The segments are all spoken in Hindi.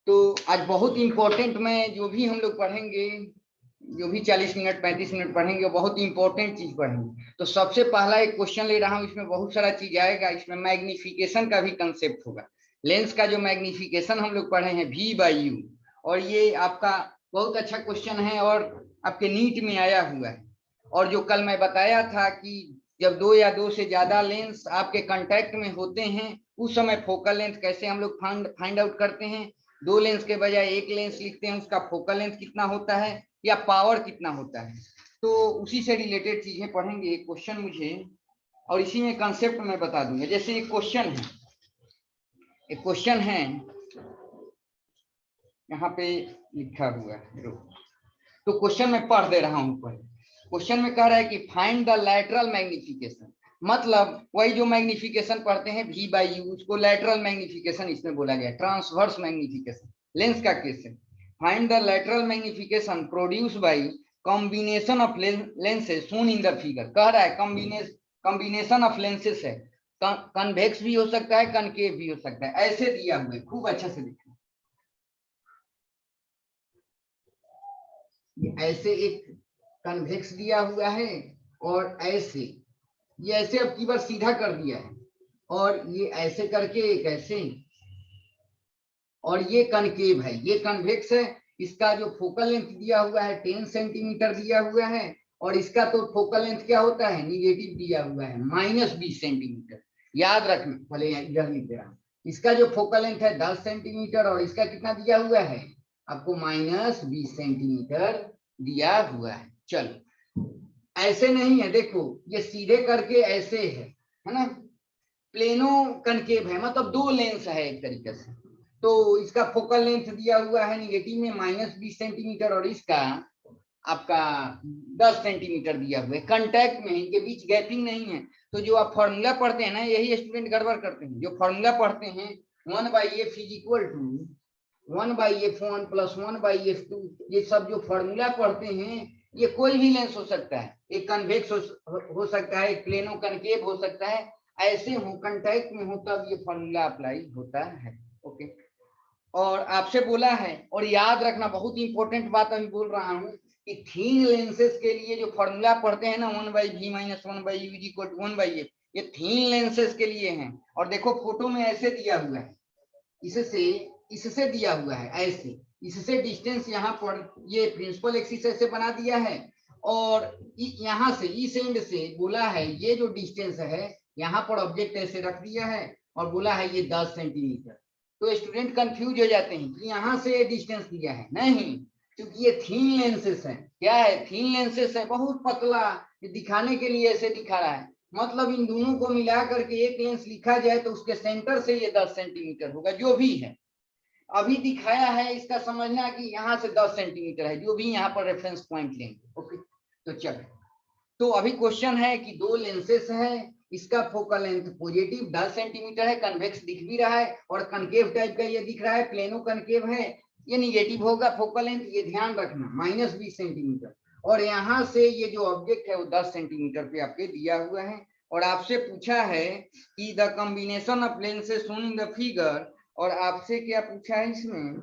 तो आज बहुत इंपॉर्टेंट में जो भी हम लोग पढ़ेंगे, जो भी 40 मिनट 35 मिनट पढ़ेंगे, वो बहुत इंपॉर्टेंट चीज पढ़ेंगे। तो सबसे पहला एक क्वेश्चन ले रहा हूँ, इसमें बहुत सारा चीज आएगा। इसमें मैग्निफिकेशन का भी कंसेप्ट होगा। लेंस का जो मैग्निफिकेशन हम लोग पढ़े हैं V/U, और ये आपका बहुत अच्छा क्वेश्चन है और आपके नीट में आया हुआ है। और जो कल मैं बताया था कि जब दो या दो से ज्यादा लेंस आपके कांटेक्ट में होते हैं, उस समय फोकल लेंथ कैसे हम लोग फाइंड आउट करते हैं। दो लेंस के बजाय एक लेंस लिखते हैं, उसका फोकल लेंथ कितना होता है या पावर कितना होता है। तो उसी से रिलेटेड चीजें पढ़ेंगे। एक क्वेश्चन मुझे, और इसी में कंसेप्ट मैं बता दूंगा। जैसे एक क्वेश्चन है यहाँ पे लिखा हुआ है, तो क्वेश्चन में पढ़ दे रहा हूं। क्वेश्चन में कह रहा है कि फाइंड द लैटरल मैग्निफिकेशन, मतलब वही जो मैग्निफिकेशन पढ़ते हैं V/U, उसको लैटरल मैग्निफिकेशन इसमें बोला गया, ट्रांसवर्स मैग्निफिकेशन लेंस का केस है। Find the lateral magnification produce by combination of lenses shown in the figure. कह रहा है कॉम्बिनेशन ऑफ लेंसेज है, कन्वेक्स भी हो सकता है, कनकेव भी हो सकता है। ऐसे दिया हुआ है, खूब अच्छे से देखना। ऐसे एक कन्वेक्स दिया हुआ है, और ऐसे ये ऐसे अब की बार सीधा कर दिया है, और ये ऐसे करके एक ऐसे, और ये कनकेव है, ये कन्वेक्स है। इसका जो फोकल लेंथ दिया हुआ है 10 सेंटीमीटर दिया हुआ है, और इसका तो फोकल लेंथ क्या होता है, निगेटिव दिया हुआ है -20 सेंटीमीटर। याद रखना, भले इधर लिख दे रहा हूं। इसका जो फोकल लेंथ है 10 सेंटीमीटर, और इसका कितना दिया हुआ है आपको, -20 सेंटीमीटर दिया हुआ है। चलो, ऐसे नहीं है, देखो ये सीधे करके ऐसे है ना, प्लेनो कनकेव है, मतलब दो लेंस है एक तरीके से। तो इसका फोकल लेंथ दिया हुआ है निगेटिव में -20 सेंटीमीटर, और इसका आपका 10 सेंटीमीटर दिया हुआ है। कांटेक्ट में इनके बीच गैपिंग नहीं है। तो जो आप फॉर्मूला पढ़ते हैं ना, यही स्टूडेंट गड़बड़ करते हैं। जो फॉर्मूला पढ़ते हैं 1/f = 1/f1 + 1/f2, ये सब जो फॉर्मूला पढ़ते हैं, ये कोई भी लेंस हो सकता है। एक कन्वेक्स हो सकता है, एक प्लेनो कनकेव हो सकता है। ऐसे हो, कांटेक्ट में हो, तब ये फॉर्मूला अप्लाई होता है। ओके, और आपसे बोला है, और याद रखना, बहुत इंपॉर्टेंट बात अभी बोल रहा हूँ, कि थीन लेंसेज के लिए जो फॉर्मूला पढ़ते हैं ना, 1/v - 1/u = 1/f, ये थीन लेंसेज के लिए हैं। और देखो फोटो में ऐसे दिया हुआ है, इससे दिया हुआ है ऐसे, इससे डिस्टेंस यहाँ पर ये प्रिंसिपल एक्सिस ऐसे बना दिया है, और यहाँ से इस एंड से बोला है ये जो डिस्टेंस है, यहाँ पर ऑब्जेक्ट ऐसे रख दिया है, और बोला है ये 10 सेंटीमीटर। तो स्टूडेंट कंफ्यूज हो जाते हैं कि यहाँ से डिस्टेंस दिया है, नहीं, क्योंकि ये थीन लेंसेस है। क्या है, थीन लेंसेस है, बहुत पतला, ये दिखाने के लिए ऐसे दिखा रहा है। मतलब इन दोनों को मिला करके एक लेंस लिखा जाए तो उसके सेंटर से ये 10 सेंटीमीटर होगा, जो भी है अभी दिखाया है। इसका समझना कि यहाँ से 10 सेंटीमीटर है, जो भी यहाँ पर रेफरेंस पॉइंट लेंगे। ओके, तो चलो, तो अभी क्वेश्चन है कि दो लेंसेस है, इसका फोकल लेंथ पॉजिटिव 10 सेंटीमीटर है, कन्वेक्स दिख भी रहा है, और कनकेव टाइप का ये दिख रहा है, प्लेनो कनकेव है, ये निगेटिव होगा फोकल लेंथ, ये ध्यान रखना, -20 सेंटीमीटर। और यहाँ से ये जो ऑब्जेक्ट है वो 10 सेंटीमीटर पे आपके दिया हुआ है। और आपसे पूछा है कि the combination of lenses shown in the figure, और आपसे क्या पूछा है, इसमें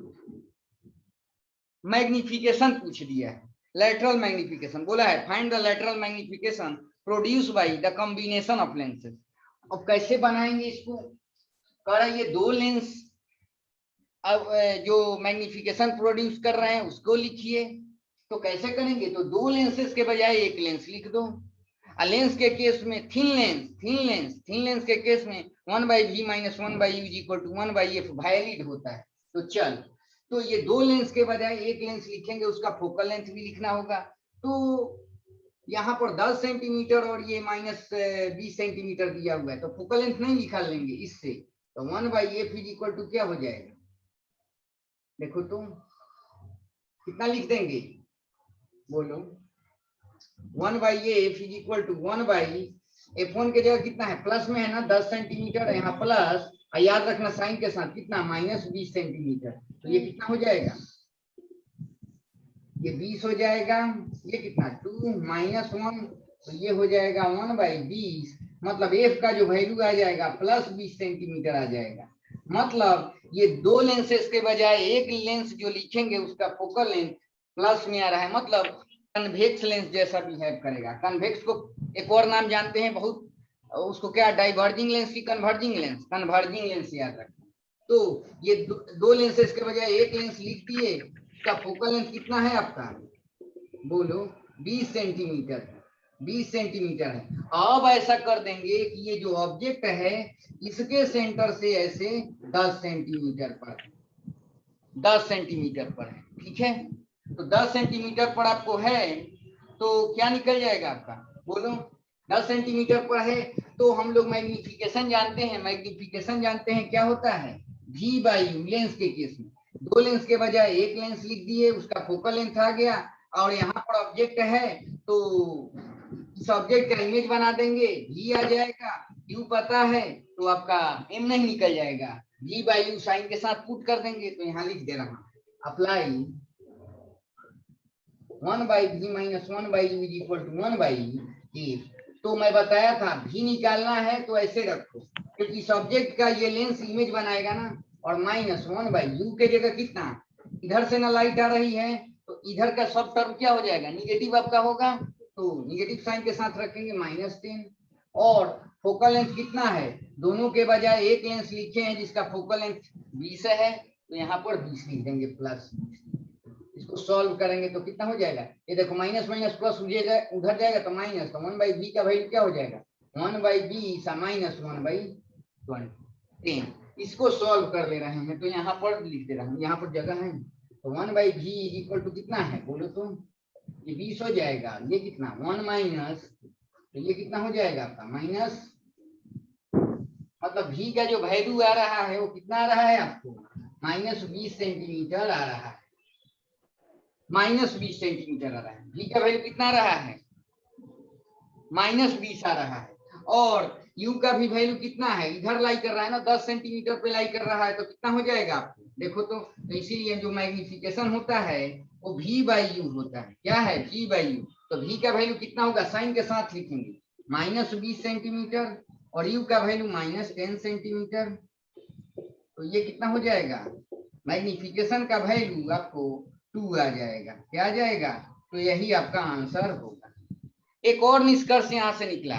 मैग्निफिकेशन पूछ दिया है, लैटरल मैग्निफिकेशन बोला है। Find the lateral magnification produce by the combination of lenses. अब कैसे बनाएंगे इसको, कह रहा है ये दो लेंस अब जो मैग्निफिकेशन प्रोड्यूस कर रहे हैं उसको लिखिए। तो कैसे करेंगे, तो दो लेंसेज के बजाय एक लेंस लिख दो। लेंस के केस में थिन लेंस के केस में 1/v - 1/u = 1/f वैलिड होता है। तो चल, तो ये दो लेंस के बजाय एक लेंस लिखेंगे, उसका फोकल लेंथ भी लिखना होगा। तो यहाँ पर 10 सेंटीमीटर और ये -20 सेंटीमीटर दिया हुआ है, तो फोकल लेंथ नहीं निकाल लेंगे इससे। तो 1/f = क्या हो जाएगा, देखो तुम कितना लिख देंगे, बोलो। 1/f = 1/f1 के जगह कितना है, प्लस में है ना 10 सेंटीमीटर, यहाँ प्लस, याद रखना साइन के साथ, कितना -20 सेंटीमीटर। तो ये कितना हो जाएगा, ये 20 हो जाएगा, ये कितना 2 -1, तो ये हो जाएगा 1/20, मतलब f का जो वैल्यू आ जाएगा +20 सेंटीमीटर आ जाएगा। मतलब ये दो लेंसेज के बजाय एक लेंस जो लिखेंगे उसका फोकल लेंथ प्लस में आ रहा है, मतलब कन्वेक्स लेंस जैसा बिहेव करेगा। कन्वेक्स को एक और नाम जानते हैं बहुत, उसको क्या, डाइवर्जिंग लेंस की कन्वर्जिंग लेंस, कन्वर्जिंग लेंस याद रखें। तो ये दो लेंसेज के बजाय एक लेंस लिख दिए, उसका फोकल लेंथ कितना है आपका, बोलो 20 सेंटीमीटर, 20 सेंटीमीटर है। अब ऐसा कर देंगे कि ये जो ऑब्जेक्ट है इसके सेंटर से ऐसे 10 सेंटीमीटर पर, 10 सेंटीमीटर पर है, ठीक है। तो 10 सेंटीमीटर पर आपको है तो क्या निकल जाएगा आपका, बोलो 10 सेंटीमीटर पर है। तो हम लोग मैग्निफिकेशन जानते हैं, मैग्निफिकेशन जानते हैं क्या होता है, V बाई यू। लेंस के केस में दो लेंस के बजाय एक लेंस लिख दिए, उसका फोकल लेंथ आ गया, और यहाँ पर ऑब्जेक्ट है तो इस ऑब्जेक्ट का इमेज बना देंगे, V आ जाएगा, U पता है तो आपका M नहीं निकल जाएगा, V बाई यू साइन के साथ पुट कर देंगे। तो यहाँ लिख दे रहा हूँ apply 1 by V minus 1 by U is equal to 1 by A. तो मैं बताया था V निकालना है तो ऐसे रखो, क्योंकि सब्जेक्ट का ये लेंस इमेज बनाएगा ना, और माइनस 1 बाई यू के जगह कितना, इधर से ना लाइट आ रही है तो इधर का सब टर्म क्या हो जाएगा, निगेटिव आपका होगा, तो निगेटिव साइन के साथ रखेंगे -10। और फोकल लेंथ कितना है, दोनों के बजाय एक लेंस लिखे हैं जिसका फोकल लेंथ 20 है, तो यहाँ पर 20 लिख देंगे प्लस। इसको सॉल्व करेंगे तो कितना हो जाएगा, ये देखो माइनस माइनस प्लस उधर जाएगा तो माइनस, तो 1 बाई बी का वैल्यू क्या हो जाएगा, 1 बाई बी माइनस 1 बाई 10। इसको सॉल्व कर ले रहे हैं तो यहाँ पर लिख दे रहा हूँ, यहाँ पर जगह है। तो 1 बाई भी इज इक्वल टू कितना है, बोलो तो ये 20 हो जाएगा, ये कितना 1 माइनस, तो ये कितना हो जाएगा आपका माइनस, मतलब V का जो वैल्यू आ रहा है वो कितना आ रहा है आपको, -20 सेंटीमीटर आ रहा है, -20 सेंटीमीटर आ रहा है। V का वैल्यू कितना आ रहा है, -20 आ रहा है। और U का भी वैल्यू कितना है, इधर लाई कर रहा है ना, 10 सेंटीमीटर पे लाई कर रहा है, तो कितना हो जाएगा आपको, देखो तो इसीलिए जो मैग्निफिकेशन होता है वो V बाई यू होता है। क्या है, V बाई यू। तो V का वैल्यू कितना होगा, साइन के साथ लिखेंगे, -20 सेंटीमीटर, और U का वैल्यू -10 सेंटीमीटर। तो ये कितना हो जाएगा, मैग्निफिकेशन का वैल्यू आपको 2 आ जाएगा। क्या आ जाएगा, तो यही आपका आंसर होगा। एक और निष्कर्ष यहाँ से निकला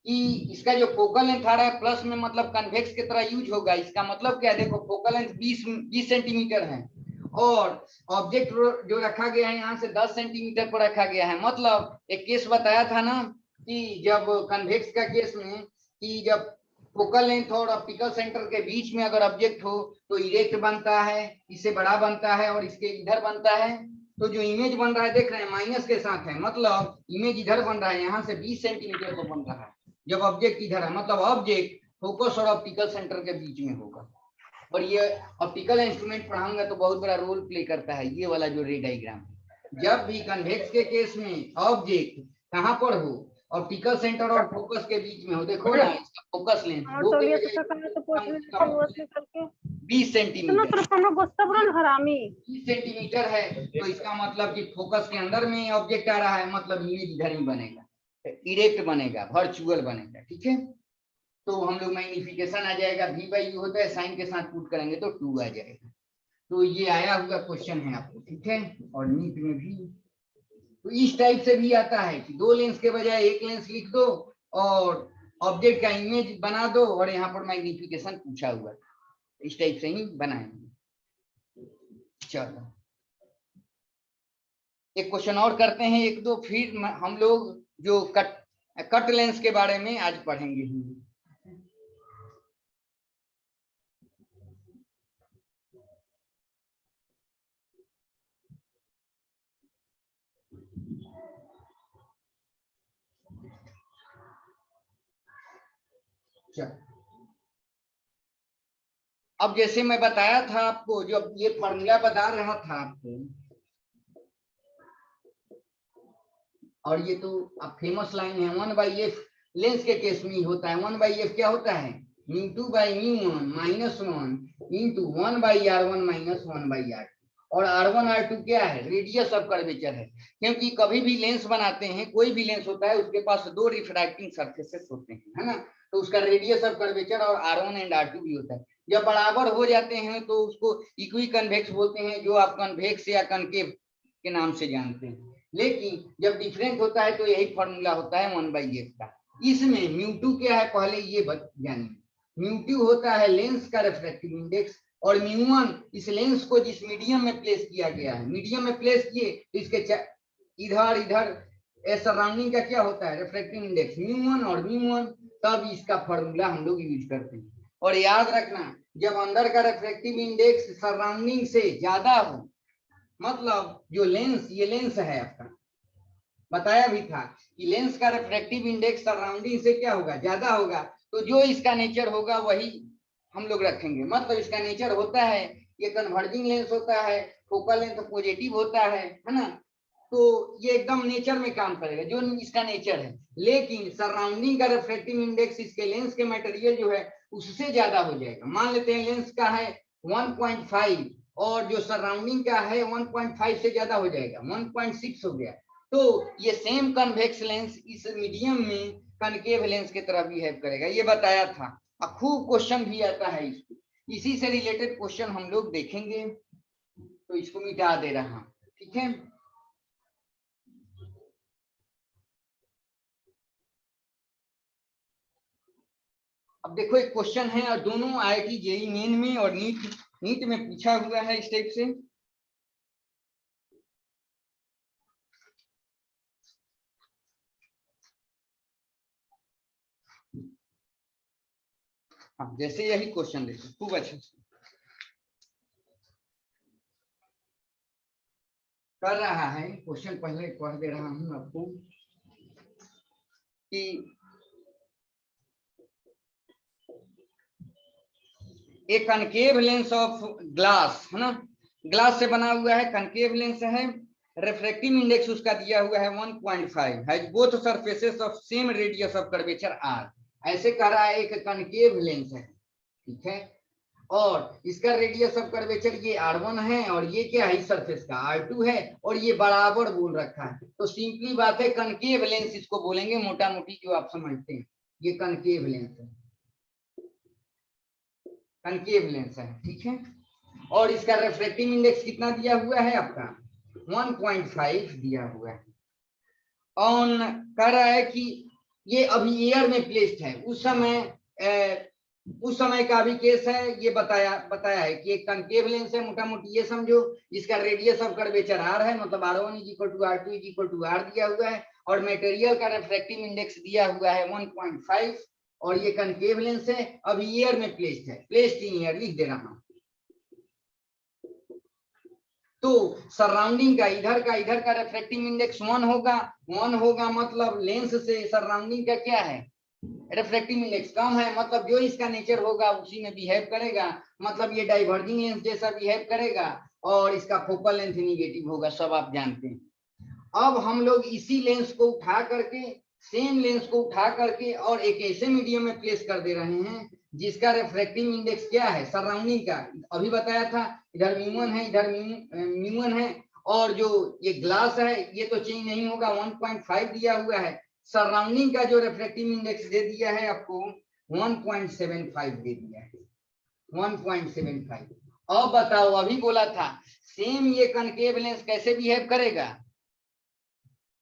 कि इसका जो फोकल लेंथ आ रहा है प्लस में, मतलब कन्वेक्स की तरह यूज होगा। इसका मतलब क्या है, देखो फोकल लेंथ 20 सेंटीमीटर है, और ऑब्जेक्ट जो रखा गया है यहाँ से 10 सेंटीमीटर पर रखा गया है। मतलब एक केस बताया था ना कि जब कन्वेक्स का केस में, कि जब फोकल लेंथ और ऑप्टिकल सेंटर के बीच में अगर ऑब्जेक्ट हो तो इरेक्ट बनता है, इससे बड़ा बनता है, और इसके इधर बनता है। तो जो इमेज बन रहा है देख रहे हैं माइनस के साथ है, मतलब इमेज इधर बन रहा है, यहाँ से 20 सेंटीमीटर पर बन रहा है। जब ऑब्जेक्ट इधर है मतलब ऑब्जेक्ट फोकस और ऑप्टिकल सेंटर के बीच में होगा। और ये ऑप्टिकल इंस्ट्रूमेंट पढ़ाऊंगा तो बहुत बड़ा रोल प्ले करता है ये वाला जो रे डायग्राम। जब भी कन्वेक्स के केस में ऑब्जेक्ट कहाँ पर हो, ऑप्टिकल सेंटर और फोकस के बीच में हो, देखो ना इसका फोकस लेंथ 20 सेंटीमीटर, 20 सेंटीमीटर है, तो इसका मतलब कि फोकस के अंदर में ऑब्जेक्ट आ रहा है, मतलब इमेज इधर ही बनेगा, इरेक्ट बनेगा, वर्चुअल बनेगा। ठीक है, तो हम लोग मैग्निफिकेशन आ जाएगा, V बाई यू होता है, साइन के साथ पुट करेंगे तो 2 आ जाएगा। तो ये आया हुआ क्वेश्चन है आपको, ठीक है। और नीट में भी तो इस टाइप से भी आता है कि दो लेंस के बजाय एक लेंस लिख दो और ऑब्जेक्ट का इमेज बना दो, और यहाँ पर मैग्निफिकेशन पूछा हुआ, इस टाइप से ही बनाएंगे। चलो एक क्वेश्चन और करते हैं, एक दो, फिर हम लोग जो कट लेंस के बारे में आज पढ़ेंगे। अब जैसे मैं बताया था आपको, जो ये फॉर्मूला बता रहा था आपको, और ये तो अब फेमस लाइन है, 1 बाई एफ लेंस के केस में ही होता है। 1 बाई एफ क्या होता है, µ2 by µ1 -1 into 1 by r1 minus 1 by r2। और r1 r2 क्या है, रेडियस ऑफ कर्वेचर है, क्योंकि कभी भी लेंस बनाते हैं, कोई भी लेंस होता है उसके पास दो रिफ्रैक्टिंग सरफेसेस होते हैं, है ना, तो उसका रेडियस ऑफ कर्वेचर और r1 एंड r2 भी होता है। जब बराबर हो जाते हैं तो उसको इक्वी कन्वेक्स बोलते हैं, जो आप कन्वेक्स या कनकेव के नाम से जानते हैं। लेकिन जब डिफरेंट होता है तो यही फॉर्मूला होता है 1/f का। इसमें म्यू2 क्या है पहले ये जानिए। म्यू2 होता है लेंस का रिफ्रैक्टिव इंडेक्स, और म्यू1 इस लेंस को जिस मीडियम में प्लेस किया गया है, मीडियम में प्लेस किए तो इसके इधर इधर सराउंडिंग का क्या होता है रिफ्रैक्टिव इंडेक्स म्यू1 और म्यू1, तब इसका फॉर्मूला हम लोग यूज करते हैं। और याद रखना, जब अंदर का रिफ्रैक्टिव इंडेक्स सराउंडिंग से ज्यादा हो, मतलब जो लेंस, ये लेंस है आपका, बताया भी था कि लेंस का रिफ्रैक्टिव इंडेक्स सराउंडिंग से क्या होगा, ज्यादा होगा, तो जो इसका नेचर होगा वही हम लोग रखेंगे। मतलब इसका नेचर होता है, ये कन्वर्जिंग लेंस होता है, फोकल लेंथ पॉजिटिव होता है ना, तो ये एकदम नेचर में काम करेगा जो इसका नेचर है। लेकिन सराउंडिंग का रिफ्रैक्टिव इंडेक्स इसके लेंस के मटेरियल जो है उससे ज्यादा हो जाएगा। मान लेते हैं लेंस का है 1.5 और जो सराउंडिंग का है 1.5 से ज्यादा हो जाएगा, 1.6 हो गया, तो ये सेम कन्वेक्स लेंस इस मीडियम में कनकेव लेंस की तरह बिहेव करेगा, ये बताया था। अब खूब क्वेश्चन भी आता है इसको, इसी से रिलेटेड क्वेश्चन हम लोग देखेंगे, तो इसको मिटा दे रहा हूं, ठीक है। अब देखो एक क्वेश्चन है, और दोनों IIT जेईई मेन में और नीट में पूछा हुआ है इस टाइप से। हाँ, जैसे यही क्वेश्चन देखो खूब अच्छे से कर रहा है क्वेश्चन, पहले पढ़ दे रहा हूं आपको कि एक कनकेव लेंस ऑफ ग्लास है ना, ग्लास से बना हुआ है, कनकेव लेंस है, रिफ्रैक्टिव इंडेक्स उसका दिया हुआ है 1.5, has both surfaces of same radius of curvature r। ऐसे कह रहा है एक कनकेव लेंस है, ठीक है, और इसका रेडियस ऑफ कर्वेचर ये r1 है, और ये क्या है इस सरफेस का r2 है, और ये बराबर बोल रखा है। तो सिंपली बात है कनकेव लेंस इसको बोलेंगे, मोटा मोटी जो आप समझते हैं, ये कनकेव लेंस है, कनकेव लेंस है, ठीक है। और इसका रिफ्रैक्टिव इंडेक्स कितना दिया हुआ है आपका 1.5 दिया हुआ है। ऑन कह रहा है कि ये अभी एयर में प्लेस्ड है, उस समय का भी केस है, ये बताया है कि एक कनकेव लेंस है, मोटा मोटी ये समझो, इसका रेडियस ऑफ कर्वेचर r है, मतलब r1 = r2 = r दिया हुआ है, और मटेरियल का रिफ्रैक्टिव इंडेक्स दिया हुआ है 1.5, और ये कनकेव लेंस है, अभी एयर में प्लेस्ड है, प्लेस्ड इन एयर लिख दे रहा हूं। तो सराउंडिंग का इधर का रिफ्रैक्टिव इंडेक्स 1 होगा, मतलब लेंस से सराउंडिंग का क्या है रिफ्रैक्टिव इंडेक्स कम है, मतलब जो इसका नेचर होगा उसी में बिहेव करेगा, मतलब ये डाइवर्जिंग लेंस जैसा बिहेव करेगा, और इसका फोकल लेंथ निगेटिव होगा, सब आप जानते हैं। अब हम लोग इसी लेंस को उठा करके, सेम लेंस को उठा करके और एक ऐसे मीडियम में प्लेस कर दे रहे हैं जिसका रिफ्रैक्टिव इंडेक्स क्या है सराउंडिंग का, अभी बताया था, इधर म्यू1 है, इधर म्यू1 है, और जो ये ग्लास है ये तो चेंज नहीं होगा, 1.5 दिया हुआ है, सराउंडिंग का जो रिफ्रैक्टिव इंडेक्स दे दिया है आपको 1.75 दे दिया है, 1.75। अब बताओ, अभी बोला था सेम ये कनकेव लेंस कैसे बिहेव करेगा,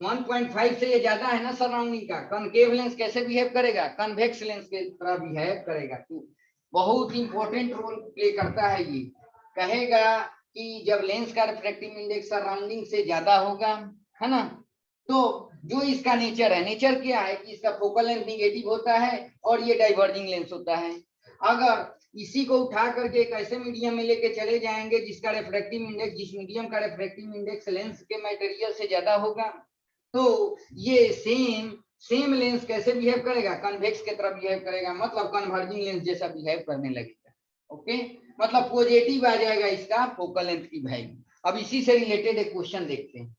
1.5 से ये ज्यादा है ना सराउंडिंग का, कनकेव लेंस कैसे बिहेव करेगा, कन्वेक्स लेंस के तरह बिहेव करेगा। तो बहुत इंपॉर्टेंट रोल प्ले करता है ये, कहेगा कि जब लेंस का रिफ्रैक्टिव इंडेक्स सराउंडिंग से ज्यादा होगा, है ना, तो जो इसका नेचर है, नेचर क्या है कि इसका फोकल लेंथ निगेटिव होता है और ये डाइवर्जिंग लेंस होता है। अगर इसी को उठा करके एक ऐसे मीडियम में लेके चले जाएंगे जिसका रिफ्रैक्टिव इंडेक्स, जिस मीडियम का रिफ्रैक्टिव इंडेक्स लेंस के मटेरियल से ज्यादा होगा, तो ये सेम लेंस कैसे बिहेव करेगा, कन्वेक्स की तरह बिहेव करेगा, मतलब कन्वर्जिंग लेंस जैसा बिहेव करने लगेगा। ओके, मतलब पॉजिटिव आ जाएगा इसका फोकल लेंथ की वैल्यू। अब इसी से रिलेटेड एक क्वेश्चन देखते हैं।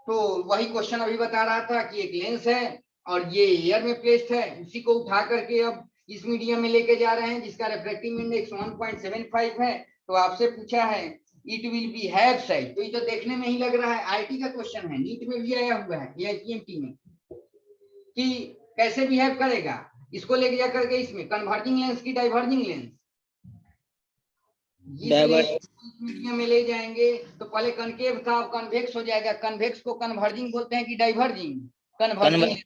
तो वही क्वेश्चन अभी बता रहा था कि एक लेंस है और ये एयर में प्लेस्ड है, उसी को उठा करके अब इस मीडियम में लेके जा रहे हैं जिसका रिफ्रैक्टिव इंडेक्स 1.75 है। तो आपसे पूछा है it will be have side, तो ये तो देखने में ही लग रहा है आईटी का क्वेश्चन है, नीट में भी आया हुआ है या टीएमटी में, कि कैसे बिहेव करेगा, इसको लेके जा करके इसमें कन्वर्जिंग लेंस की डाइवर्जिंग लेंस, मीडियम में ले जाएंगे तो पहले कनकेव था, अब कन्वेक्स हो जाएगा। कन्वेक्स को कन्वर्जिंग बोलते हैं कि डाइवर्जिंग? कन्वर्जिंग,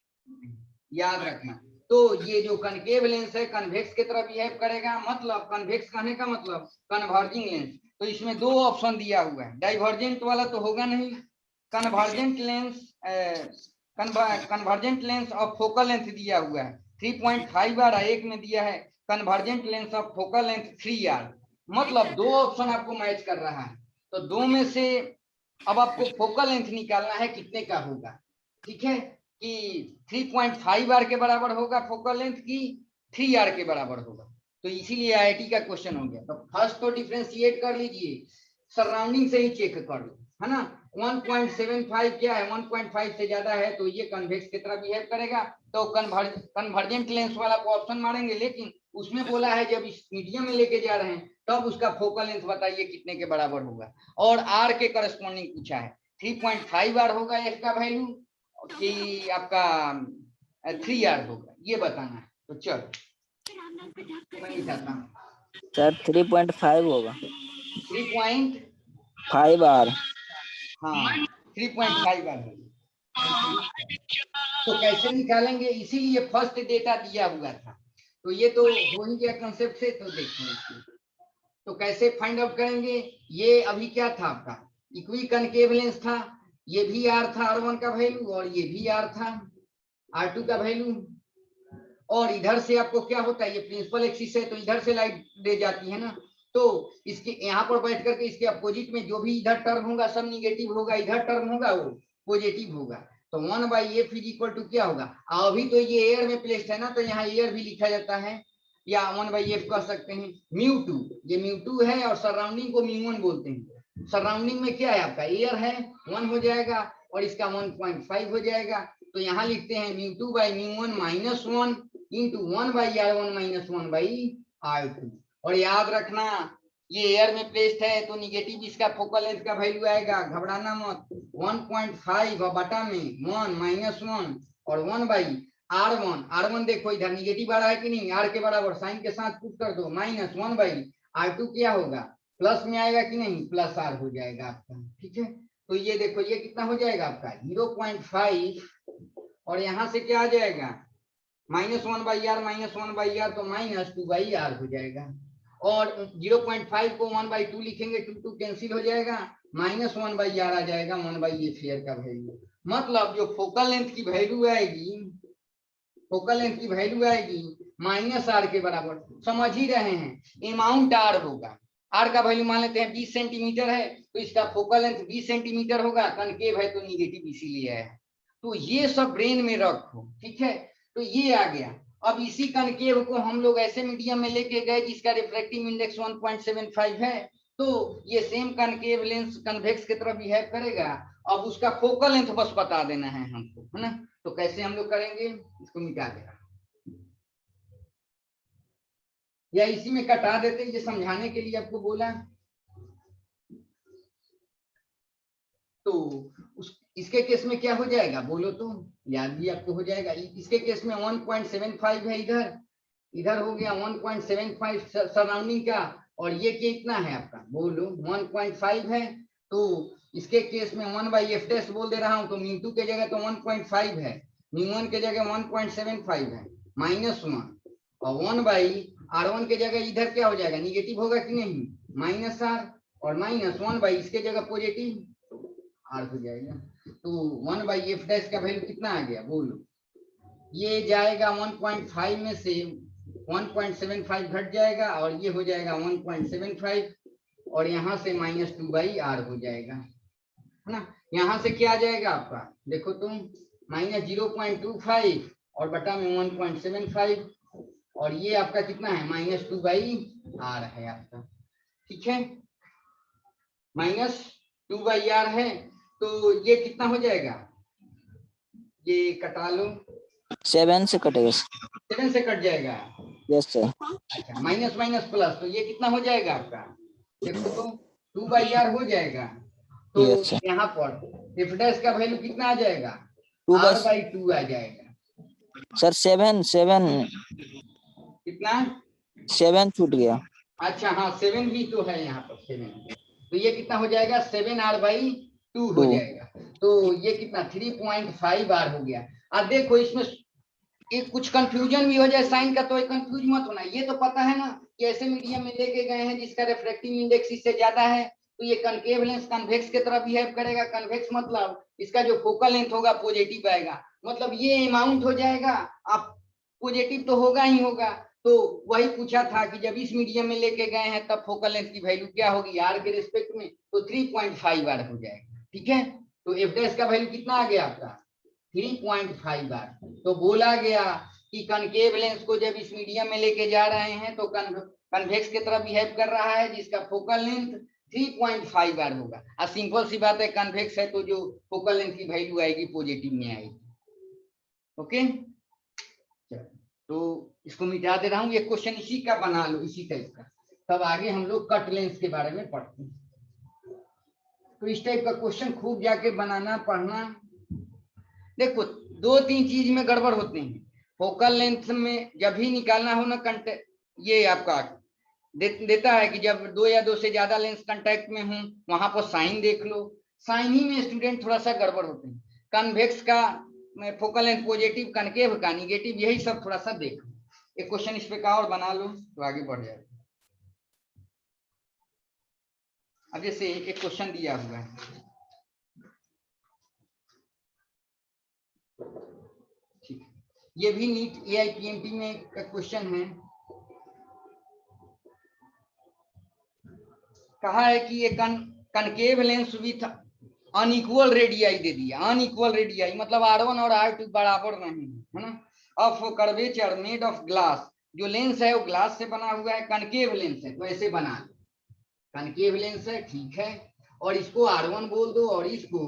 याद रखना। तो ये जो कनकेव लेंस है कन्वेक्स की तरफ बिहेव करेगा, मतलब कन्वेक्स कहने का मतलब कन्वर्जिंग लेंस। तो इसमें दो ऑप्शन दिया हुआ है, डाइवर्जेंट वाला तो होगा नहीं। Convergent lens of focal length दिया हुआ है 3.5 आर, एक में दिया है convergent lens of focal length 3 R. मतलब दो ऑप्शन आपको मैच कर रहा है, तो दो में से अब आपको फोकल लेंथ निकालना है कितने का होगा। ठीक है, कि 3.5 आर के बराबर होगा फोकल लेंथ की 3 आर के बराबर होगा। तो इसीलिए आईआईटी का क्वेश्चन हो गया। तो फर्स्ट तो डिफरेंशिएट कर लीजिए, सराउंडिंग से ही चेक कर लो, है ना। 1.75 क्या है, 1.5 से ज्यादा है तो ये कन्वेक्स की तरह बिहेव करेगा, तो कन्वर्जेंट लेंस वाला को ऑप्शन मारेंगे। लेकिन उसमें बोला है जब इस मीडियम में लेके जा रहे हैं तब उसका फोकल लेंथ बताइए कितने के बराबर होगा, और आर के करस्पॉन्डिंग पूछा है। 3.5 आर होगा इसका वैल्यू कि आपका 3 आर होगा, ये बताना है। तो चलो मैं चाहता हूँ सर 3.5 होगा, 3.5 आर। हाँ 3.5 आर होगा। तो कैसे निकालेंगे, इसीलिए फर्स्ट डेटा दिया हुआ था। तो ये तो हो ही गया कंसेप्ट से। तो देखिए तो कैसे फाइंड आउट करेंगे। ये अभी क्या था आपका इक्वी कनकेव लेंस था, ये भी आर था R1 का वैल्यू, और ये भी आर था R2 का वैल्यू। और इधर से आपको क्या होता है, ये प्रिंसिपल एक्सिस है तो इधर से लाइट दे जाती है ना। तो इसके यहाँ पर बैठ करके इसके अपोजिट में जो भी इधर टर्म होगा सब निगेटिव होगा, इधर टर्म होगा वो पॉजिटिव होगा। तो 1/f इज इक्वल टू क्या होगा, अभी तो ये एयर में प्लेस्ड है ना, तो यहाँ एयर भी लिखा जाता है, या 1/f कह सकते हैं। μ2 ये μ2 है, और सराउंडिंग को μ1 बोलते हैं। सराउंडिंग में क्या है आपका एयर है, 1 हो जाएगा, और इसका 1.5 हो जाएगा। तो यहाँ लिखते हैं μ2/μ1 -1 इंटू 1/r1 माइनस 1/r2। और याद रखना ये एयर में प्लेस्ड है तो निगेटिव इसका फोकल लेंथ का वैल्यू आएगा, घबराना मत। 1.5 बटा में 1 -1 और 1/r1। r1 देखो इधर निगेटिव आ रहा है कि नहीं, r के बराबर साइन के साथ पुट कर दो, -1/r2 क्या होगा, प्लस में आएगा कि नहीं, प्लस r हो जाएगा आपका। ठीक है, तो ये देखो ये कितना हो जाएगा आपका 0.5, और यहाँ से क्या आ जाएगा -1/r तो -2/r हो जाएगा। और 0.5 को 1/2 लिखेंगे, 2 कैंसिल हो जाएगा, -1/r आ जाएगा 1/f एयर का वैल्यू। मतलब जो फोकल लेंथ की वैल्यू आएगी, फोकल लेंथ की वैल्यू आएगी -r के बराबर। समझ ही रहे हैं, अमाउंट r होगा, r का वैल्यू मान लेते हैं 20 सेंटीमीटर है, तो इसका फोकल लेंथ 20 सेंटीमीटर होगा, कनकेव है तो निगेटिव इसीलिए है। तो ये सब ब्रेन में रखो, ठीक है। तो ये आ गया। अब इसी कनकेव को हम लोग ऐसे मीडियम में लेके गए जिसका रिफ्रैक्टिव इंडेक्स 1.75 है, तो ये सेम कनकेव लेंस कन्वेक्स की तरफ बिहेव करेगा। अब उसका फोकल लेंथ बस बता देना है हमको, है ना। तो कैसे हम लोग करेंगे, इसको मिटा देना या इसी में कटा देते, ये समझाने के लिए आपको बोला। तो इसके केस में क्या हो जाएगा बोलो तो, याद भी आपको हो जाएगा। इसके केस में 1.75 है, इधर हो गया 1.75 सराउंडिंग का, और ये कितना है आपका बोलो 1.5 है। तो इसके केस में 1/f बोल दे रहा हूं, तो μ2 के जगह तो 1.5 है, μ1 के जगह 1.75 है, -1, और 1/r1 के जगह इधर क्या हो जाएगा, निगेटिव होगा कि नहीं, -r, और -1 इसके जगह पॉजिटिव r हो जाएगा। तो 1/f का वैल्यू कितना आ गया बोलो, ये जाएगा 1.5 में से 1.75 घट जाएगा, और ये हो जाएगा 1.75, और यहाँ से -2/r हो जाएगा, है ना। यहाँ से क्या आ जाएगा आपका, देखो तुम -0.25 और बटा में 1.75, और ये आपका कितना है -2/r है आपका। ठीक है, -2/r है, तो ये कितना हो जाएगा, ये कटा लो, 7 से कटेगा, 7 से कट जाएगा। Yes sir. अच्छा, माइनस माइनस प्लस, तो ये कितना हो जाएगा आपका, देखो तो 2/r हो जाएगा। तो यस सर। यहाँ पर एफ डैश का वैल्यू कितना आ जाएगा, 2/2 आ जाएगा सर। 7 कितना, 7 छूट गया। अच्छा हाँ 7 भी तो है यहाँ पर 7, तो ये कितना हो जाएगा 7r/2 हो 2। जाएगा। तो ये कितना 3.5r हो गया। अब देखो इसमें एक कुछ कंफ्यूजन भी हो जाए साइन का, तो कंफ्यूज मत होना, ये तो पता है ना कि ऐसे मीडियम में लेके गए हैं जिसका रिफ्रैक्टिव इंडेक्स इससे ज्यादा है, तो ये कनकेव लेंस कन्वेक्स की तरह बिहेव करेगा। कन्वेक्स मतलब इसका जो फोकल लेंथ होगा पॉजिटिव आएगा, मतलब ये अमाउंट हो जाएगा, आप पॉजिटिव तो होगा ही होगा। तो वही पूछा था कि जब इस मीडियम में लेके गए हैं तब फोकल लेंथ की वैल्यू क्या होगी आर के रिस्पेक्ट में, तो 3.5r हो जाएगा। ठीक है, तो एफ डैश का वैल्यू कितना आ गया आपका 3.5r। तो बोला गया कि कनकेव लेंस को जब इस मीडियम में लेके जा रहे हैं तो कन्वेक्स की तरह बिहेव कर रहा है जिसका फोकल लेंथ 3.5r होगा। और सिंपल सी बात है कन्वेक्स है तो जो फोकल लेंथ की वैल्यू आएगी पॉजिटिव में आएगी। ओके, तो इसको मिटा दे रहा हूं, ये क्वेश्चन इसी का बना लो, इसी टाइप का, तब आगे हम लोग कट लेंस के बारे में पढ़ते हैं। तो इस टाइप का क्वेश्चन खूब जाके बनाना पढ़ना। देखो 2-3 चीज में गड़बड़ होते हैं। फोकल लेंथ में जब भी निकालना हो ना कंटेक्ट, ये आपका देता है कि जब 2 या 2 से ज्यादा लेंस कांटेक्ट में हूं वहां पर साइन देख लो। साइन ही में स्टूडेंट थोड़ा सा गड़बड़ होते हैं। कन्वेक्स का फोकल लेंथ पॉजिटिव, कनकेव का निगेटिव, यही सब थोड़ा सा देख लो। एक क्वेश्चन इस पे का और बना लो तो आगे बढ़ जाए। अब जैसे एक क्वेश्चन दिया हुआ है, ठीक है, ये भी नीट AIPMP में क्वेश्चन है। कहा है कि ये concave lens with unequal radii दे दिया। अनइक्वल रेडियाई मतलब R1 और R2 बराबर नहीं है ना। Of curvature made of glass, जो लेंस है वो ग्लास से बना हुआ है, कनकेव लेंस है तो ऐसे बना लो। कनकेव लेंस है ठीक है, और इसको R1 बोल दो और इसको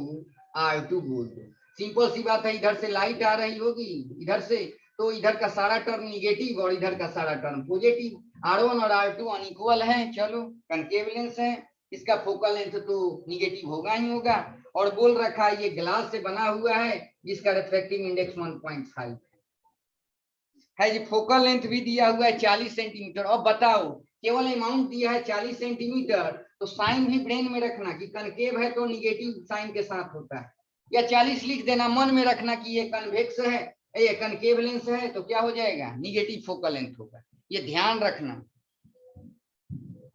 R2 बोल दो। सिंपल सी बात है, इधर से लाइट आ रही होगी इधर से, तो इधर का सारा टर्म निगेटिव और इधर का सारा टर्म पॉजिटिव। R1 और R2 अनइक्वल है, चलो कनकेव लेंस है, इसका फोकल लेंथ तो निगेटिव होगा ही होगा। और बोल रखा है ये ग्लास से बना हुआ है जिसका रिफ्रैक्टिव इंडेक्स 1.5 है जी। फोकल लेंथ भी दिया हुआ है 40 सेंटीमीटर। अब बताओ केवल अमाउंट दिया है 40 सेंटीमीटर, तो साइन भी ब्रेन में रखना कि कनकेव है तो निगेटिव साइन के साथ होता है, या 40 लिख देना, मन में रखना कि ये कन्वेक्स है, ये कनकेव लेंस है तो क्या हो जाएगा निगेटिव फोकल लेंथ होगा, ये ध्यान रखना।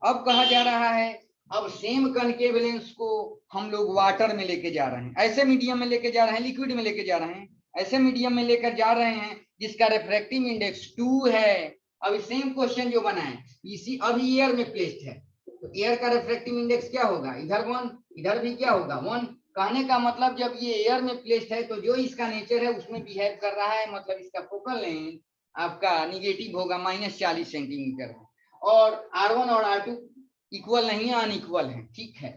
अब कहा जा रहा है, अब सेम कनकेव लेंस को हम लोग वाटर में लेके जा रहे हैं, ऐसे मीडियम में लेके जा रहे हैं, लिक्विड में लेके जा रहे हैं, ऐसे मीडियम में लेकर जा रहे हैं जिसका रिफ्रैक्टिव इंडेक्स 2 है। अब सेम क्वेश्चन जो बना है इसी अभी एयर में प्लेस्ड है, तो एयर का रिफ्रैक्टिव इंडेक्स क्या होगा, इधर 1 इधर भी क्या होगा 1। कहने का मतलब जब ये एयर में प्लेस्ड है तो जो इसका नेचर है उसमें बिहेव कर रहा है, मतलब इसका फोकल लेंथ आपका निगेटिव होगा -40 सेंटीमीटर, और R1 और R2 इक्वल नहीं है, अनइक्वल है। ठीक है,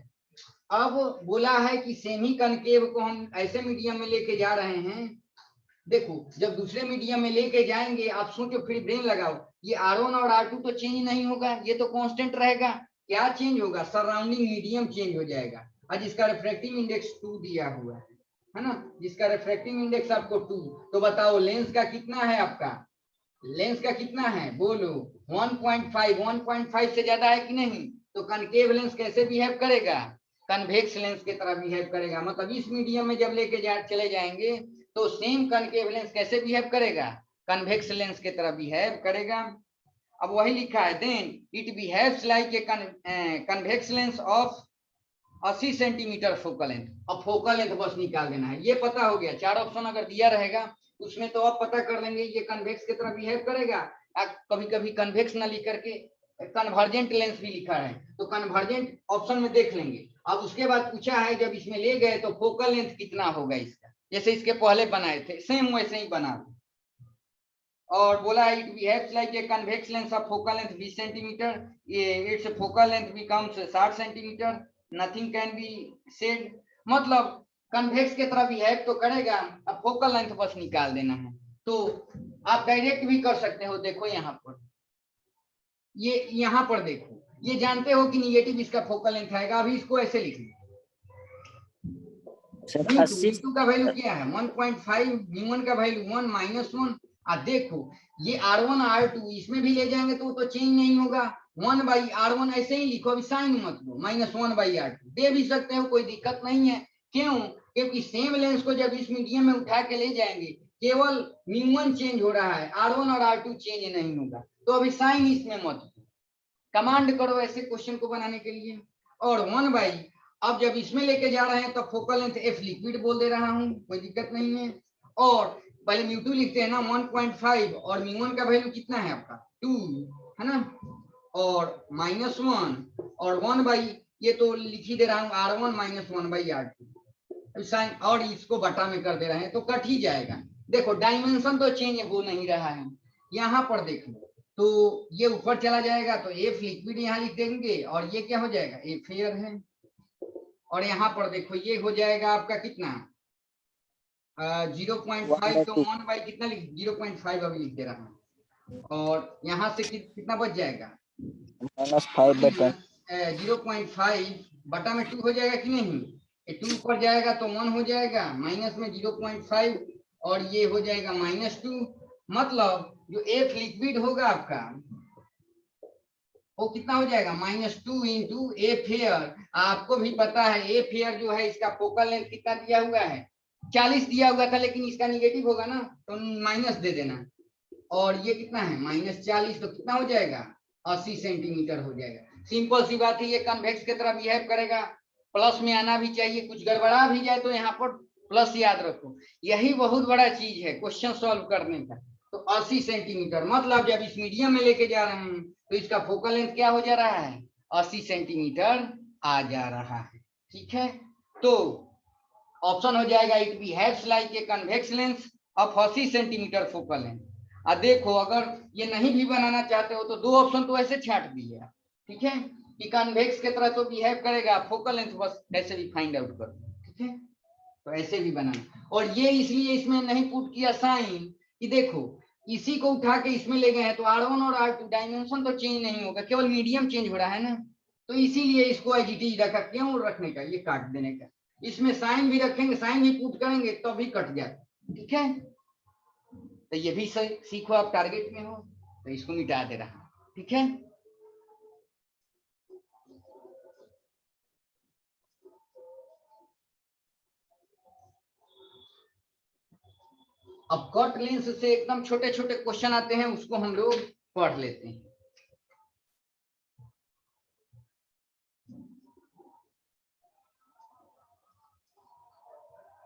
अब बोला है कि सेमी कनकेव को हम ऐसे मीडियम में लेके जा रहे हैं। देखो जब दूसरे मीडियम में लेके जाएंगे आप सोचो, फिर ब्रेन लगाओ, ये R1 और R2 तो चेंज नहीं होगा, ये तो कांस्टेंट रहेगा। क्या चेंज होगा, सराउंडिंग मीडियम चेंज हो जाएगा, और जिसका रिफ्रैक्टिव इंडेक्स 2 दिया हुआ है ना, जिसका रिफ्रैक्टिव इंडेक्स आपको 2, तो बताओ लेंस का कितना है आपका, लेंस का कितना है बोलो 1.5। 1.5 से ज्यादा है कि नहीं, तो कनकेव लेंस कैसे बिहेव करेगा, कन्वेक्स लेंस की तरह बिहेव करेगा। मतलब इस मीडियम में जब लेके चले जाएंगे तो सेम कनकेव लेंस कैसे बिहेव करेगा, कन्वेक्स लेंस की तरह बिहेव करेगा। अब वही लिखा है, then it behaves like a convex lens of 80 centimetre focal length. अब फोकल लेंथ बस निकाल देना है, ये पता हो गया। 4 ऑप्शन अगर दिया रहेगा उसमें तो आप पता कर लेंगे ये कन्वेक्स की तरह बिहेव करेगा। कभी कभी कन्वेक्स ना लिख करके कन्वर्जेंट लेंस भी लिखा है, तो कन्वर्जेंट ऑप्शन में देख लेंगे। अब उसके बाद पूछा है जब इसमें ले गए तो फोकल लेंथ कितना होगा इसका, जैसे इसके पहले बनाए थे सेम वैसे ही बना दो। और बोला है it behaves like a convex lens of focal length 20 centimetre, it's focal length becomes 60 centimetre, nothing can be said. मतलब कन्वेक्स की तरह बिहेव तो करेगा, अब फोकल लेंथ बस निकाल देना है। तो आप डायरेक्ट भी कर सकते हो, देखो यहाँ पर, ये यहाँ पर देखो, ये जानते हो कि निगेटिव इसका फोकल लेंथ आएगा, अभी इसको ऐसे लिख लो। सर 80 V2 का वैल्यू क्या है 1.5, V1 का वैल्यू 1 -1, देखो ये R1 R2 इसमें भी ले जाएंगे तो चेंज नहीं होगा। 1/R1 ऐसे ही लिखो, अभी साइन मत दो, -1/R2 दे भी सकते हो, कोई दिक्कत नहीं है। क्यों? क्योंकि सेम लेंस को जब इस मीडियम में उठा के ले जाएंगे, केवल μ1 चेंज हो रहा है, R1 और R2 चेंज नहीं होगा। तो अभी साइन इसमें मत दो, कमांड करो ऐसे क्वेश्चन को बनाने के लिए। और 1/, अब जब इसमें लेके जा रहे हैं तो फोकल लेंथ f लिक्विड बोल दे रहा हूं, कोई दिक्कत नहीं है। और पहले μ2 लिखते हैं ना 1.5, और μ1 का वैल्यू कितना है आपका 2 है ना, और -1 और 1/, ये तो लिख ही दे रहा हूं R1 -1/R2 साइन, और इसको बटा में कर दे रहे हैं तो कट ही जाएगा। देखो डायमेंशन तो चेंज हो नहीं रहा है, यहाँ पर देख लो तो ये ऊपर चला जाएगा तो f लिक्विड यहाँ लिख देंगे, और ये क्या हो जाएगा f एयर है। और यहाँ पर देखो ये हो जाएगा आपका कितना 0.5, तो 1/, कितना लिख 0.5 अभी लिख दे रहा हूँ, और यहाँ से कितना बच जाएगा -5/10, 0.5 बटा में 2 हो जाएगा कि नहीं, ये 2 ऊपर जाएगा तो 1 हो जाएगा, माइनस में 0.5 और ये हो जाएगा -2। मतलब जो f लिक्विड होगा आपका वो कितना हो जाएगा -2 इंटू f एयर। आपको भी पता है f एयर जो है इसका फोकल लेंथ कितना दिया हुआ है 40 दिया हुआ था, लेकिन इसका निगेटिव होगा ना तो माइनस दे देना, और ये कितना है -40, तो कितना हो जाएगा 80 सेंटीमीटर हो जाएगा। सिंपल सी बात है, ये कन्वेक्स की तरह बिहेव करेगा, प्लस में आना भी चाहिए, कुछ गड़बड़ा भी जाए तो यहाँ पर प्लस याद रखो, यही बहुत बड़ा चीज है क्वेश्चन सॉल्व करने का। तो 80 सेंटीमीटर मतलब जब इस मीडियम में लेके जा रहे हैं तो इसका फोकल लेंथ क्या हो जा रहा है 80 सेंटीमीटर आ जा रहा है। ठीक है, तो ऑप्शन हो जाएगा it behaves like a convex lens of 80 centimetre focal length. अब देखो अगर ये नहीं भी बनाना चाहते हो तो दो ऑप्शन तो ऐसे छाट दिए, ठीक है, कि कन्वेक्स की तरह तो बिहेव करेगा, फोकल लेंथ बस ऐसे भी फाइंड आउट करो, ठीक है, तो ऐसे भी बनाना। और ये इसलिए इसमें नहीं पुट किया साइन कि देखो इसी को उठा के इसमें ले गए हैं तो R1 और R2 डायमेंशन तो चेंज नहीं होगा, केवल मीडियम चेंज हो रहा है ना, तो इसीलिए इसको एजिटी रखा। क्यों रखने का, ये काट देने का, इसमें साइन भी रखेंगे, साइन भी पुट करेंगे तो भी कट जाए। ठीक है, तो ये भी सीखो, आप टारगेट में हो तो इसको मिटा दे रहा। ठीक है, अब कट लेंस से एकदम छोटे छोटे क्वेश्चन आते हैं, उसको हम लोग पढ़ लेते हैं।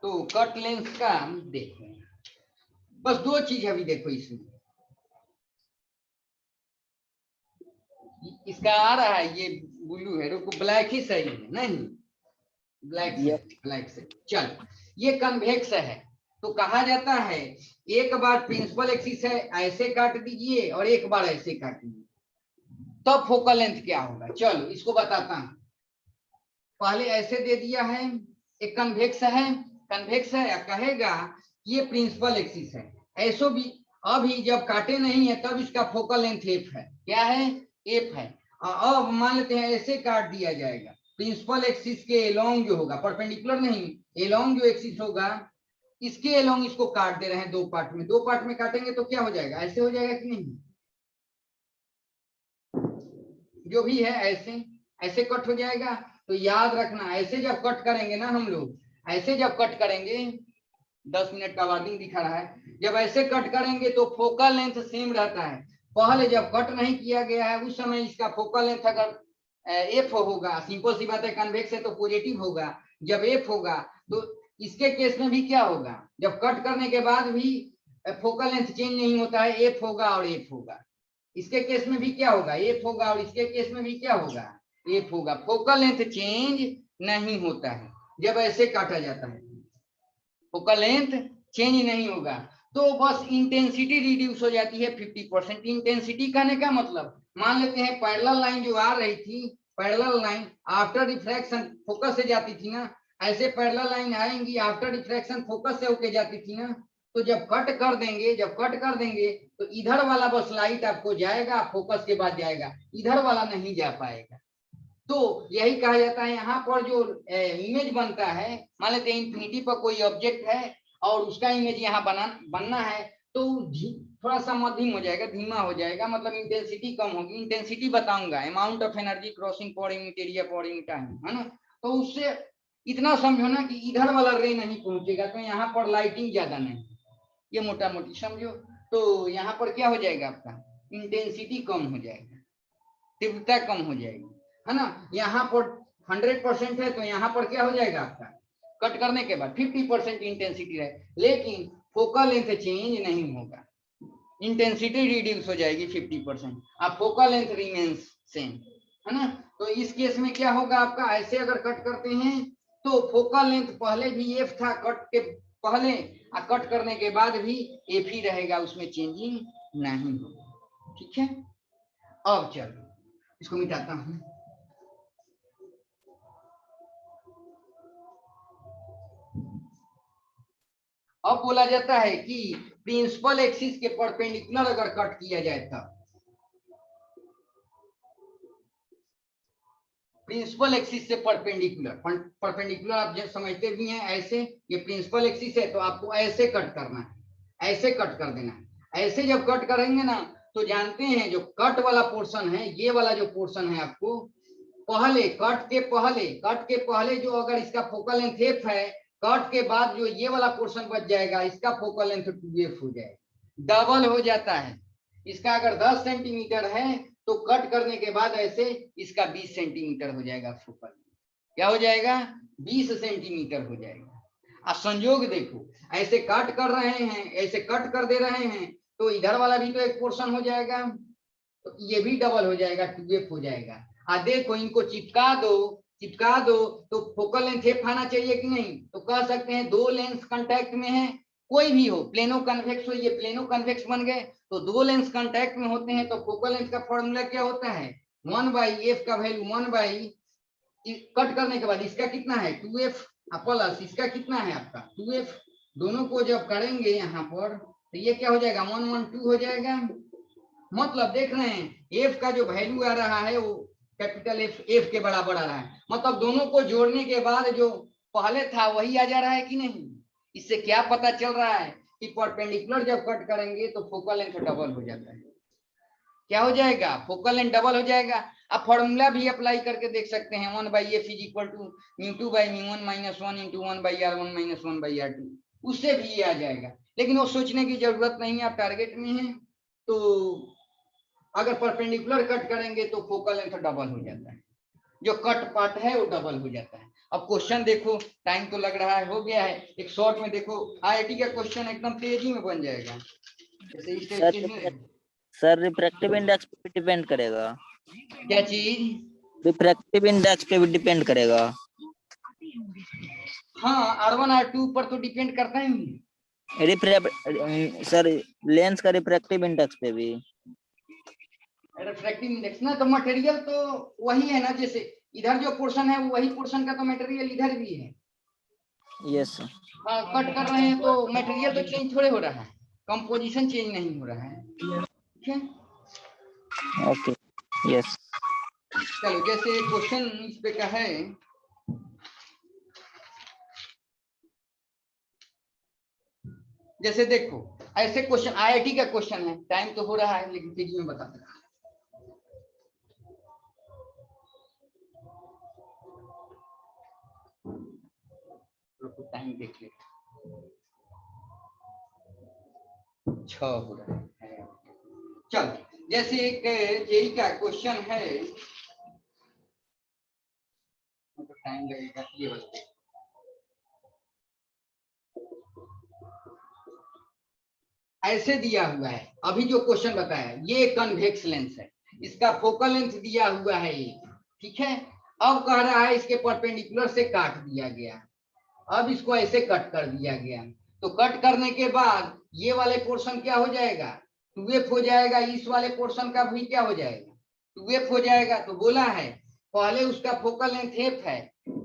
तो कट लेंस का देखो, बस दो चीज अभी देखो इसमें, इसका आ रहा है ये ब्लू है, रुको ब्लैक ही सही है, नहीं ब्लैक से चल, ये कन्वेक्स है तो कहा जाता है एक बार प्रिंसिपल एक्सिस है ऐसे काट दीजिए और एक बार ऐसे काट दीजिए, तब फोकल लेंथ क्या होगा। चलो इसको बताता हूं, पहले ऐसे दे दिया है, एक कन्वेक्स है, कहेगा ये प्रिंसिपल एक्सिस है, ऐसो भी अभी जब काटे नहीं है तब इसका फोकल लेंथ एफ है, क्या है एफ है। अब मान लेते हैं ऐसे काट दिया जाएगा, प्रिंसिपल एक्सिस के एलोंग जो होगा, परपेंडिकुलर नहीं, एलोंग जो एक्सिस होगा इसके एलोंग इसको काट दे रहे हैं, दो पार्ट में काटेंगे तो क्या हो जाएगा, ऐसे हो जाएगा कि नहीं, जो भी है ऐसे कट हो जाएगा। तो याद रखना ऐसे जब कट करेंगे ना हम लोग, ऐसे जब कट करेंगे, 10 मिनट का वार्निंग दिखा रहा है, जब ऐसे कट करेंगे तो फोकल लेंथ सेम रहता है। पहले जब कट नहीं किया गया है उस समय इसका फोकल लेंथ अगर एफ होगा, सिंपल सी बात है, कन्वेक्स है तो पॉजिटिव होगा, जब एफ होगा तो इसके केस में भी क्या होगा, जब कट करने के बाद भी फोकल लेंथ चेंज नहीं होता है, एफ होगा और एफ होगा, इसके केस में भी क्या होगा एफ होगा, और इसके केस में भी क्या होगा एफ होगा। फोकल लेंथ चेंज नहीं होता है जब ऐसे काटा जाता है, फोकल लेंथ चेंज नहीं होगा, तो बस इंटेंसिटी रिड्यूस हो जाती है 50%। इंटेंसिटी कहने का मतलब, मान लेते हैं पैरेलल लाइन जो आ रही थी, parallel line after refraction focus से जाती थी ना, ऐसे पैरेलल लाइन आएंगी आफ्टर रिफ्रैक्शन फोकस से होके जाती थी ना, तो जब कट कर देंगे तो इधर वाला बस लाइट आपको जाएगा, फोकस के बाद जाएगा, इधर वाला नहीं जा पाएगा। तो यही कहा जाता है यहाँ पर जो इमेज बनता है, मान लेते हैं इंफिनिटी पर कोई ऑब्जेक्ट है और उसका इमेज यहाँ बनना है, तो थोड़ा सा मध्यम हो जाएगा, धीमा हो जाएगा, मतलब इंटेंसिटी कम होगी। इंटेंसिटी बताऊंगा, amount of energy crossing per unit area per unit time, है ना। तो उससे इतना समझो ना कि इधर वाला रे नहीं पहुंचेगा, तो यहाँ पर लाइटिंग ज्यादा नहीं, ये मोटा मोटी समझो। तो यहाँ पर क्या हो जाएगा आपका, इंटेंसिटी कम हो जाएगा, तीव्रता कम हो जाएगी, है ना। यहाँ पर 100% है, तो यहाँ पर क्या हो जाएगा आपका, कट करने के बाद 50% इंटेंसिटी रहे, लेकिन फोकल लेंथ चेंज नहीं होगा, इंटेंसिटी रिड्यूस हो जाएगी 50%, अब फोकल लेंथ रिमेन्स सेम, है ना। तो इस केस में क्या होगा आपका, ऐसे अगर कट करते हैं तो फोकल लेंथ पहले भी एफ था कट के पहले, और कट करने के बाद भी एफ ही रहेगा, उसमें चेंजिंग नहीं होगा, ठीक है। अब चलो इसको मिटाता हूं। अब बोला जाता है कि प्रिंसिपल एक्सिस के परपेंडिकुलर अगर कट किया जाए तब, प्रिंसिपल एक्सिस से परपेंडिकुलर आप जब समझते भी हैं ऐसे, ये प्रिंसिपल एक्सिस है तो आपको ऐसे कट करना है, ऐसे कट कर देना है। ऐसे जब कट करेंगे ना, तो जानते हैं जो कट वाला पोर्शन है, ये वाला जो पोर्शन है आपको पहले कट के पहले जो अगर इसका फोकल लेंथ एफ है, कट के बाद जो ये वाला पोर्शन बच जाएगा, इसका फोकल लेंथ 2f हो जाएगा, डबल हो जाता है। इसका अगर 10 सेंटीमीटर है तो कट करने के बाद ऐसे इसका 20 सेंटीमीटर हो जाएगा फोकल, क्या हो जाएगा, 20 सेंटीमीटर हो जाएगा। अब संयोग देखो, ऐसे कट कर रहे हैं, ऐसे कट कर दे रहे हैं, तो इधर वाला भी तो एक पोर्शन हो जाएगा, तो ये भी डबल हो जाएगा, 2f हो जाएगा। देखो इनको चिपका दो तो फोकल लेंथ एफ आना चाहिए कि नहीं, तो कह सकते हैं दो लेंस कांटेक्ट में है, कोई भी हो, प्लेनो कन्वेक्स हो, ये प्लेनो कन्वेक्स बन गए, तो दो लेंस कांटेक्ट में होते हैं, तो फोकल लेंथ का फॉर्मूला क्या होता है, 1/f का वैल्यू 1 कट करने के बाद इसका कितना है 2f प्लस इसका कितना है आपका 2f, दोनों को जब करेंगे यहाँ पर तो ये क्या हो जाएगा 112 हो जाएगा। मतलब देख रहे हैं f का जो वैल्यू आ रहा है वो कैपिटल F के बराबर आ रहा है, मतलब दोनों को जोड़ने के बाद जो पहले था वही आ जा रहा है कि नहीं। इससे क्या पता चल रहा है कि परपेंडिकुलर जब कट करेंगे तो फोकल लेंथ डबल हो जाता है, क्या हो जाएगा, फोकल लेंथ डबल हो जाएगा। अब फॉर्मूला भी अप्लाई करके देख सकते हैं, 1/f is equal to μ2/μ1 - 1 × 1/r1 - 1/r2, उससे भी ये आ जाएगा। लेकिन वो सोचने की जरूरत नहीं है, आप टारगेट में हैं तो अगर परपेंडिकुलर कट करेंगे तो फोकल लेंथ डबल हो जाता है, जो कट पार्ट है वो डबल हो जाता है। अब क्वेश्चन देखो, टाइम तो लग रहा है, हो गया है, एक शॉर्ट में देखो, आईआईटी का क्वेश्चन एकदम तेजी में बन जाएगा। जैसे इस टाइप के सर रिफ्रैक्टिव इंडेक्स पे डिपेंड करेगा, क्या चीज, रिफ्रैक्टिव इंडेक्स पे भी डिपेंड करेगा। हाँ R1 R2 पर तो डिपेंड करता है सर लेंस का रिफ्रैक्टिव इंडेक्स पे भी, रिफ्रैक्टिव इंडेक्स ना, तो मटेरियल तो वही है ना, जैसे इधर जो पोर्शन है वही पोर्शन का तो मटेरियल इधर भी है। यस हाँ, कट कर रहे हैं तो मटेरियल तो चेंज थोड़े हो रहा है, कंपोजिशन चेंज नहीं हो रहा है, ठीक है। Okay yes. चलो जैसे क्वेश्चन इस पे का है, जैसे देखो ऐसे क्वेश्चन आईआईटी का क्वेश्चन है, टाइम तो हो रहा है लेकिन तेजी में बता दे रहा है। टाइम देख ले, 6 हो रहा है। चल जैसे एक जेई का क्वेश्चन है, टाइम लगेगा ये बस। ऐसे दिया हुआ है, अभी जो क्वेश्चन बताया ये कन्वेक्स लेंस है, इसका फोकल लेंथ दिया हुआ है ये, ठीक है। अब कह रहा है इसके परपेंडिकुलर से काट दिया गया, अब इसको ऐसे कट कर दिया गया, तो कट करने के बाद ये वाले पोर्शन क्या हो जाएगा 2f हो जाएगा, इस वाले पोर्शन का भी क्या हो जाएगा 2f हो जाएगा। तो बोला है पहले उसका फोकल लेंथ f है,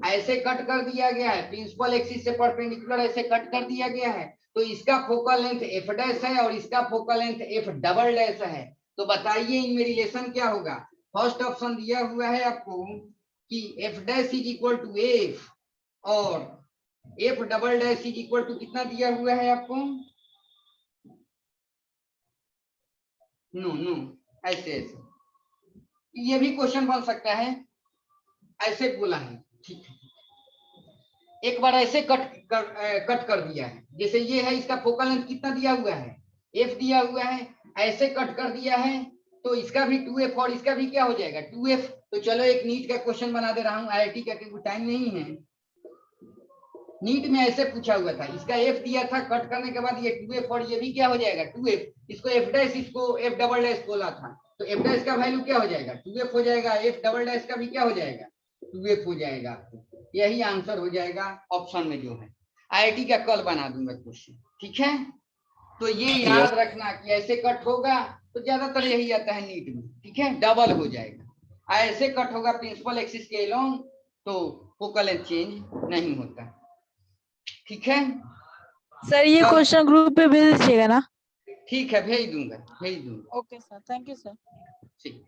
ऐसे कट कर दिया गया है, प्रिंसिपल एक्सिस से परपेंडिकुलर ऐसे कट कर दिया गया है, तो इसका फोकल लेंथ f डैश है और इसका focal length f double dash है। तो बताइए इनमें रिलेशन क्या होगा। फर्स्ट ऑप्शन दिया हुआ है आपको कि f dash is equal to f और f double dash is equal to कितना दिया हुआ है आपको नो नो, ऐसे ऐसे, ये भी क्वेश्चन बन सकता है, ऐसे बोला है, ठीक है। एक बार ऐसे कट कर दिया है, जैसे ये है, इसका फोकल लेंथ कितना दिया हुआ है, f दिया हुआ है, ऐसे कट कर दिया है, तो इसका भी 2f और इसका भी क्या हो जाएगा 2f। तो चलो एक नीट का क्वेश्चन बना दे रहा हूँ, IIT का, क्योंकि टाइम नहीं है। नीट में ऐसे पूछा हुआ था, इसका f दिया था, कट करने के बाद ये 2f और ये भी क्या हो जाएगा 2f, इसको f डैश, इसको f डबल डैश बोला था, तो f डैश का वैल्यू क्या हो जाएगा 2f हो जाएगा, f डबल डैश का भी क्या हो जाएगा 2f हो जाएगा। आपको यही आंसर हो जाएगा ऑप्शन में जो है। IIT का कल बना दूंगा क्वेश्चन, ठीक है। तो ये याद रखना कि ऐसे कट होगा तो ज्यादातर यही आता है नीट में, ठीक है, डबल हो जाएगा। ऐसे कट होगा प्रिंसिपल एक्सिस के अलोंग, तो फोकल लेंथ चेंज नहीं होता, ठीक है। सर ये क्वेश्चन ग्रुप पे भेज दीजिएगा ना। ठीक है, भेज दूंगा। Okay sir, thank you sir. ठीक।